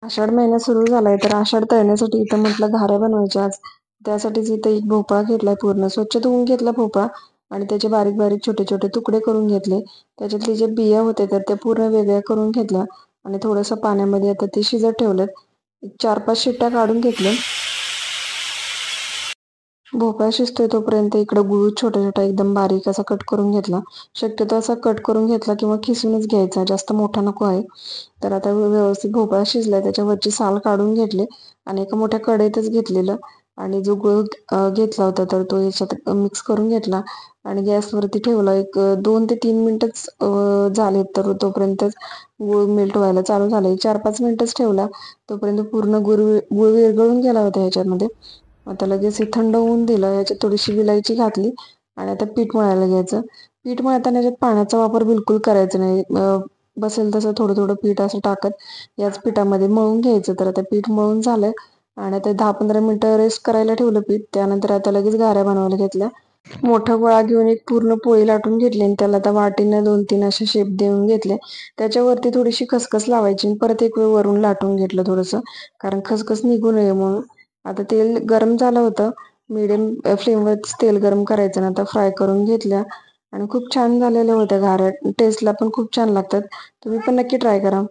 आषाढ महिना सुरू झालाय तर आषाढ तळण्यासाठी इथं म्हटलं घाऱ्या बनवायच्या आज. त्यासाठीच इथं एक भोपळा घेतलाय, पूर्ण स्वच्छ धुवून घेतला भोपळा आणि त्याचे बारीक बारीक छोटे छोटे तुकडे करून घेतले. त्याच्यातले जे बिया होते तर ते पूर्ण वेगळ्या करून घेतल्या आणि थोडंसं पाण्यामध्ये आता ते शिजत ठेवलं. 4-5 शिट्ट्या काढून घेतल्या. भोपळा शिजतोय तोपर्यंत इकडं गुळ छोटा छोटा एकदम बारीक असा कट करून घेतला. शक्यतो असा कट करून घेतला किंवा खिसूनच घ्यायचा, जास्त मोठा नको आहे. तर आता व्यवस्थित भोपळा शिजलाय, त्याच्यावरची साल काढून घेतली आणि एका मोठ्या कढईतच घेतलेलं आणि जो गुळ घेतला होता तर तो याच्यात मिक्स करून घेतला आणि गॅसवरती ठेवला. एक 2 ते 3 मिनिटच झाले तर तोपर्यंत गुळ मेल्ट व्हायला चालू झालं. 4-5 मिनिटच ठेवला तोपर्यंत पूर्ण गुळ विरघळून गेला होता ह्याच्यामध्ये. आता लगेच हे थंड होऊन दिलं. याच्यात थोडीशी विलायची घातली आणि आता पीठ मळायला घ्यायचं. पीठ मळताना याच्यात पाण्याचा वापर बिलकुल करायचा नाही. बसेल तसं थोडं थोडं पीठ असं टाकत याच पिठामध्ये मळून घ्यायचं. तर आता पीठ मळून झालंय आणि आता 10-15 मिनिटं रेस्ट करायला ठेवलं पीठ. त्यानंतर आता लगेच घाऱ्या बनवायला घेतल्या. मोठा गोळा घेऊन एक पूर्ण पोळी लाटून घेतली आणि त्याला आता वाटीनं 2-3 असे शेप देऊन घेतले. त्याच्यावरती थोडीशी खसखस लावायची. परत एक वेळ वरून लाटून घेतलं थोडंसं, कारण खसखस निघू नये म्हणून. आता तेल गरम झालं होतं, मिडियम फ्लेमवरच तेल गरम करायचं. आता फ्राय करून घेतल्या आणि खूप छान झालेल्या होत्या घाऱ्या. टेस्टला पण खूप छान लागतात. तुम्ही पण नक्की ट्राय करा.